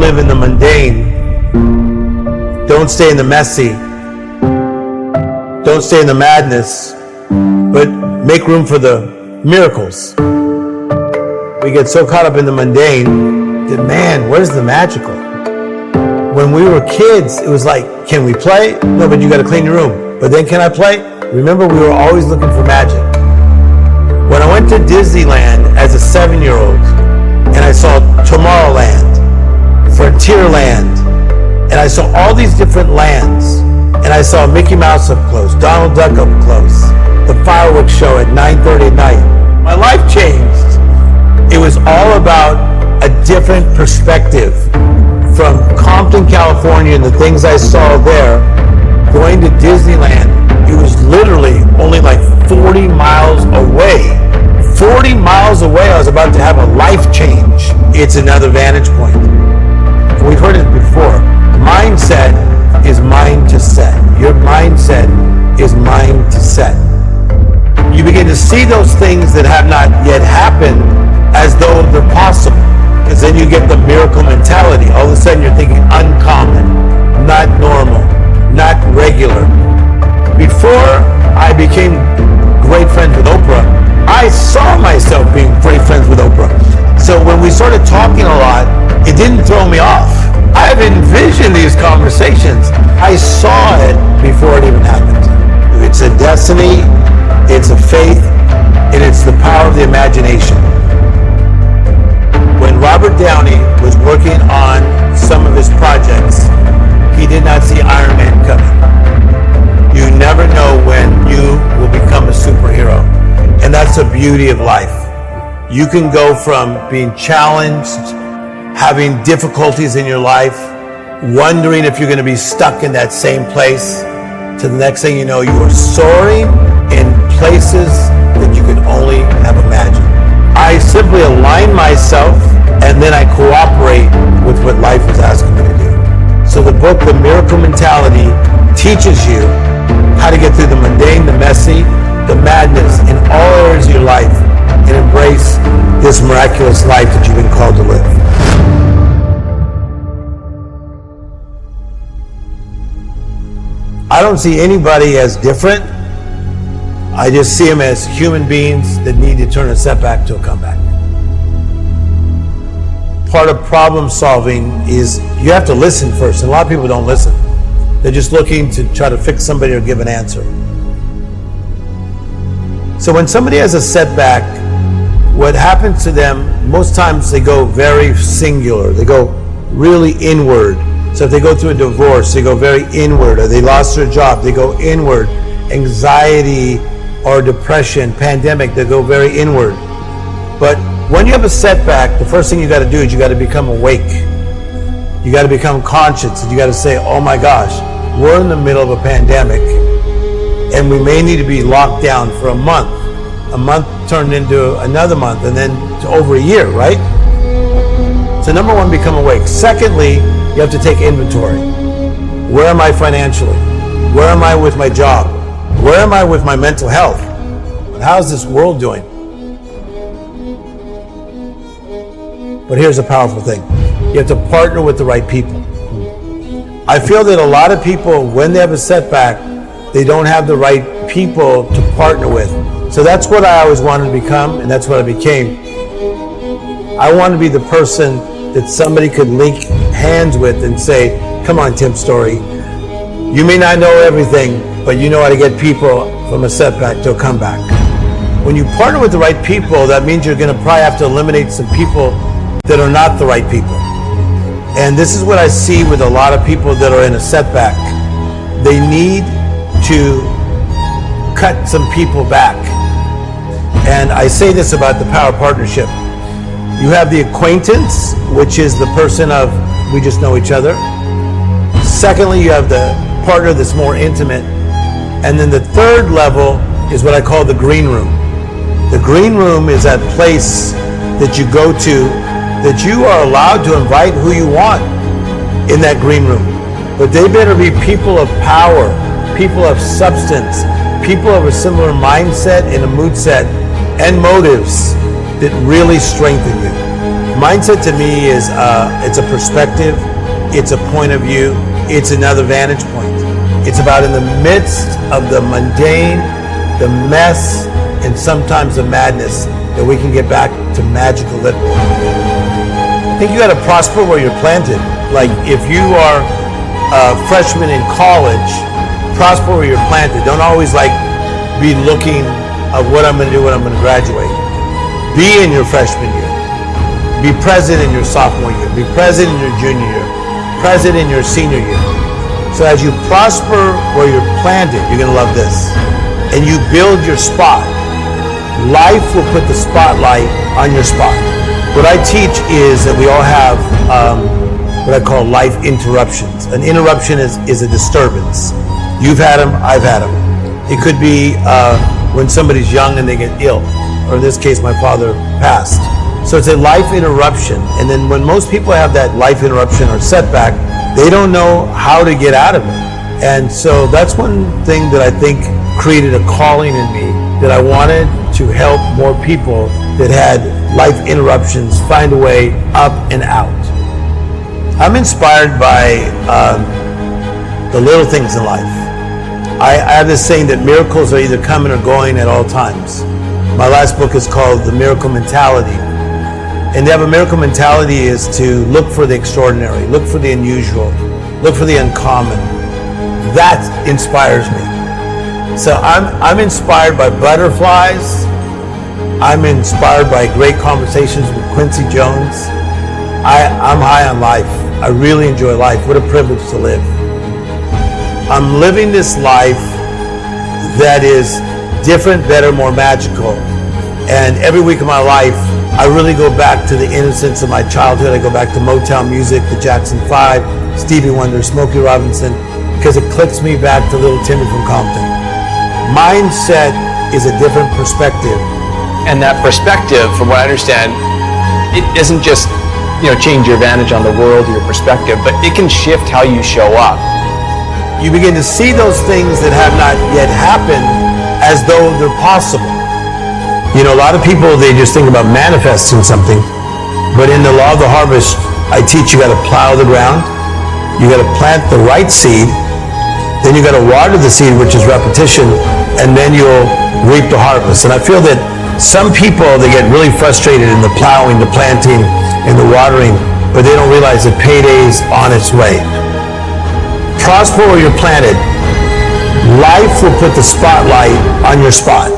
live in the mundane. Don't stay in the messy. Don't stay in the madness, but make room for the miracles. We get so caught up in the mundane that, man, where's the magical? When we were kids, it was like, can we play? No, but you got to clean your room. But then, can I play? Remember, we were always looking for magic. When I went to Disneyland as a 7-year-old, and I saw Tomorrowland, Frontierland, and I saw all these different lands, and I saw Mickey Mouse up close, Donald Duck up close, the fireworks show at 9:30 at night. My life changed. It was all about a different perspective. From Compton, California, and the things I saw there, going to Disneyland, it was literally only like 40 miles away. 40 miles away, I was about to have a life change. It's another vantage point. And we've heard it before. Mindset is mind to set. Your mindset is mind to set. You begin to see those things that have not yet happened as though they're possible. Because then you get the miracle mentality. All of a sudden you're thinking uncommon, not normal, not regular. Before I became great friends with Oprah, I saw myself being great friends with Oprah. So when we started talking a lot, it didn't throw me off. I've envisioned these conversations. I saw it before it even happened. It's a destiny, it's a faith, and it's the power of the imagination. When Robert Downey was working on some of his projects, he did not see Iron Man coming. You never know when you will become a superhero. And that's the beauty of life. You can go from being challenged, having difficulties in your life, wondering if you're going to be stuck in that same place, to the next thing you know, you are soaring in places that you could only have imagined. I simply align myself and then I cooperate with what life is asking me to do. So the book, The Miracle Mentality, teaches you how to get through the mundane, the messy, the madness in all areas of your life and embrace this miraculous life that you've been called to live. I don't see anybody as different. I just see them as human beings that need to turn a setback to a comeback. Part of problem solving is you have to listen first, and a lot of people don't listen. They're just looking to try to fix somebody or give an answer. So when somebody has a setback, what happens to them, most times they go very singular. They go really inward. So if they go through a divorce, they go very inward, or they lost their job, they go inward. Anxiety or depression, pandemic, they go very inward. But when you have a setback, the first thing you got to do is you got to become awake. You got to become conscious, and you got to say, oh my gosh, we're in the middle of a pandemic, and we may need to be locked down for a month. A month turned into another month, and then to over a year, right? So number one, become awake. Secondly, you have to take inventory. Where am I financially? Where am I with my job? Where am I with my mental health? How's this world doing? But here's a powerful thing. You have to partner with the right people. I feel that a lot of people, when they have a setback, they don't have the right people to partner with. So that's what I always wanted to become, and that's what I became. I want to be the person that somebody could link hands with and say, come on, Tim Storey. You may not know everything, but you know how to get people from a setback to a comeback. When you partner with the right people, that means you're going to probably have to eliminate some people that are not the right people. And this is what I see with a lot of people that are in a setback. They need to cut some people back. And I say this about the power partnership. You have the acquaintance, which is the person of, we just know each other. Secondly, you have the partner that's more intimate. And then the third level is what I call the green room. The green room is that place that you go to that you are allowed to invite who you want in that green room. But they better be people of power, people of substance, people of a similar mindset and a mood set and motives that really strengthen you. Mindset to me is it's a perspective, it's a point of view, it's another vantage point. It's about in the midst of the mundane, the mess, and sometimes the madness that we can get back to magical living. I think you got to prosper where you're planted. Like if you are a freshman in college, prosper where you're planted. Don't always be looking at what I'm going to do when I'm going to graduate. Be in your freshman year. Be present in your sophomore year. Be present in your junior year. Present in your senior year. So as you prosper where you're planted, you're going to love this. And you build your spot. Life will put the spotlight on your spot. What I teach is that we all have what I call life interruptions. An interruption is a disturbance. You've had them, I've had them. It could be when somebody's young and they get ill, or in this case, my father passed. So it's a life interruption. And then when most people have that life interruption or setback, they don't know how to get out of it. And so that's one thing that I think created a calling in me, that I wanted to help more people that had life interruptions find a way up and out. I'm inspired by the little things in life. I have this saying that miracles are either coming or going at all times. My last book is called The Miracle Mentality. And to have a miracle mentality is to look for the extraordinary, look for the unusual, look for the uncommon. That inspires me. So I'm inspired by butterflies. I'm inspired by great conversations with Quincy Jones. I'm high on life. I really enjoy life. What a privilege to live. I'm living this life that is different, better, more magical. And every week of my life, I really go back to the innocence of my childhood. I go back to Motown music, the Jackson 5, Stevie Wonder, Smokey Robinson, because it clicks me back to little Timmy from Compton. Mindset is a different perspective. And that perspective, from what I understand, it isn't just, change your vantage on the world or your perspective, but it can shift how you show up. You begin to see those things that have not yet happened as though they're possible. A lot of people, they just think about manifesting something, but in the law of the harvest, I teach you got to plow the ground, you got to plant the right seed, then you got to water the seed, which is repetition, and then you'll reap the harvest. And I feel that some people, they get really frustrated in the plowing, the planting, and the watering, but they don't realize that payday's on its way. Prosper where you're planted. Life will put the spotlight on your spot.